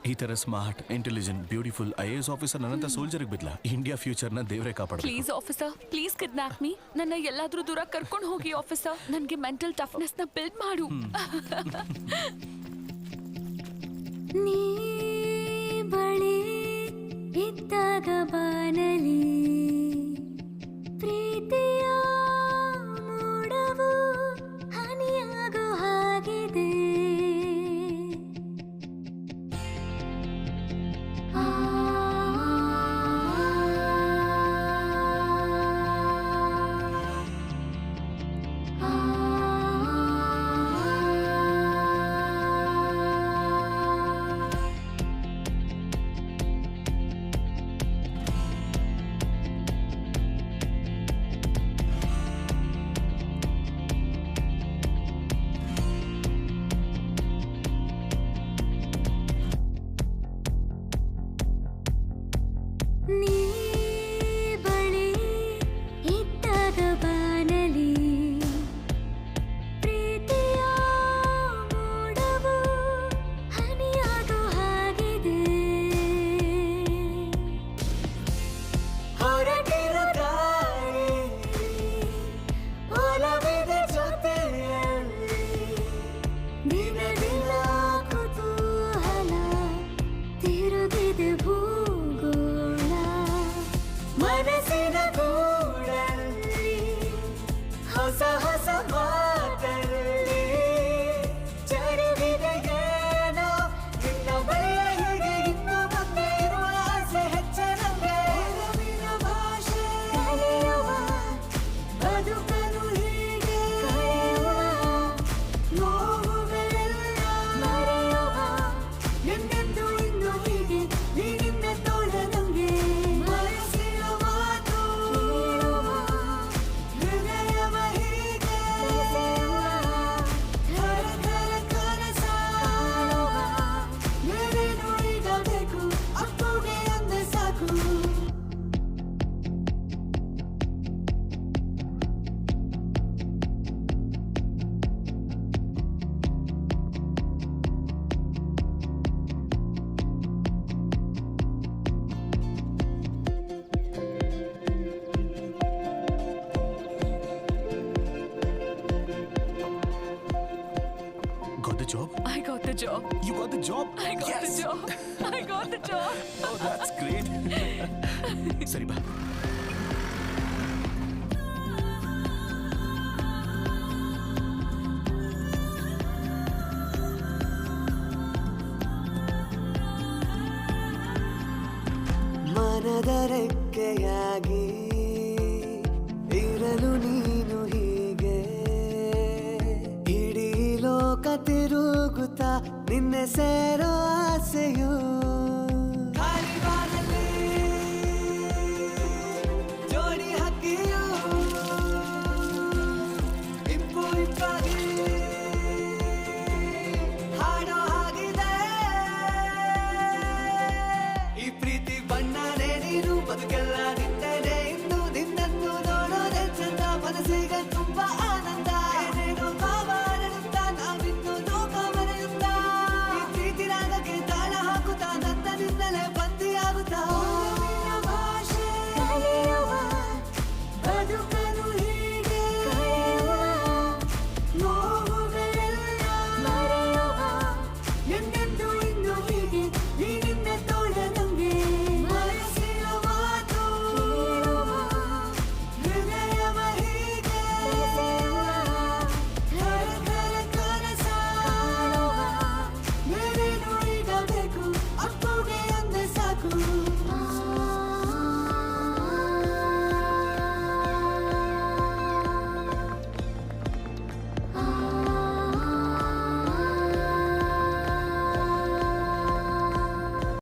ಈ ತರ smart, intelligent, beautiful IAS officer ನನ್ನಂತ ಸೋಲ್ಜರ್ಗೆ ಬಿಡ್ಲಾ? ಇಂಡಿಯಾ ಫ್ಯೂಚರ್ ನ ದೇವರೇ ಕಾಪಾಡ. Please officer, please kidnap me. ನನ್ನ ಎಲ್ಲಾದ್ರೂ ದೂರ ಕರ್ಕೊಂಡು ಹೋಗಿ ಆಫೀಸರ್. ನನ್ಗೆ ಮೆಂಟಲ್ ಟಫ್ನೆಸ್ ನ ಬಿಲ್ಡ್ ಮಾಡು. ನೀ ಬಳಿ ಇದ್ದಾಗ ಬಾನಲಿ ಪ್ರೀತಿಯ ಮೋಡವು ಹನಿಯಾಗೋ ಹಾಗಿದೆ. ನೀ ಬಳಿ ಇದ್ದಾಗ ಬಾನಲಿ ಪ್ರೀತಿಯ ಮೋಡವು ಹನಿಯಾಗೋ ಹಾಗಿದೆ. ಹೊರಟಿರೋ ದಾರಿ ಒಲವಿದ ಜೊತೆಯಲ್ಲಿ ದಿನ ದಿನ ಕುತೂಹಲ ತಿರುಗಿದೆ ಭೂಗೋಳ. ಮನಸ್ಸಿನ ಗೂಡಲ್ಲಿ ಹೊಸ ಹೊಸ ಮಾತಲ್ಲಿ ಚರಿವಿದೆ ಏನೋ ನಿನ್ನ ಬಳಿಯ ಹೀಗೆ ಇನ್ನು ಮುಂದೆ ಇರುವ ಆಸೆ ಹೆಚ್ಚು ನಮಗೆ. ಒಲವಿನ ಭಾಷೆ ಕಲಿಯುವ ಬದುಕನು ಹೀಗೆ ಕಳೆಯುವ ನೋವುಗಳೆಲ್ಲ ಮರೆಯುವ ಎಂದೆಂದು ಇನ್ನು ಹೀಗೆ ನೀನಿಂದ ತೋಳ ನಂಗೆ. ಮನಸ್ಸಿನ ಮಾತು ಕೇಳುವ ಹೃದಯವ ಹೀಗೆ ಬೆಸೆಯುವ ಧರ ಧರ ಕನಸ ಕಾಣುವ. ಏನೇನು ಈಗ ಬೇಕು ಅಪ್ಪುಗೆ ಅಂದೆ ಸಾಕು. Got the job? I got the job. You got the job? I got Yes! the job. I got the job. Oh, that's great. ಸರಿ ಬಾ. ಮನದ ರೆಕ್ಕೆಯಾಗಿ ಇರಲು ನೀನು ಹೀಗೆ ಇಡೀ ಲೋಕ ತಿರುಗುತ್ತಾ ನಿನ್ನೆ ಸೇರೋ ಆಸೆಯು ಖಾಲಿ ಬಾನಲ್ಲಿ ಜೋಡಿ ಹಕ್ಕಿಯು ಇಂಪು ಇಂಪಾಗಿ ಹಾಡೋ ಹಾಗಿದೆ. ಈ ಪ್ರೀತಿ ಬಣ್ಣನೇ ನೀನು ಬದುಕೆಲ್ಲ ನಿಂತೇನೆ ಇಂದು ನಿನ್ನನ್ನು ನೋಡೋದೆ ಚಂದ. ಮನಸ್ಸಿಗೆ ತುಂಬಾ ಆನಂದ ಏನೇನೋ ಭಾವ ಅರಳುತ್ತಾ ನಾವಿನ್ನು ಲೋಕ ಮರೆಯುತ್ತಾ ಈ ಪ್ರೀತಿ ರಾಗಕ್ಕೆ ತಾಳ ಹಾಕುತ್ತಾ ನನ್ನ ನಿನ್ನಲೆ ಬಂದಿಯಾಗುತ್ತಾ.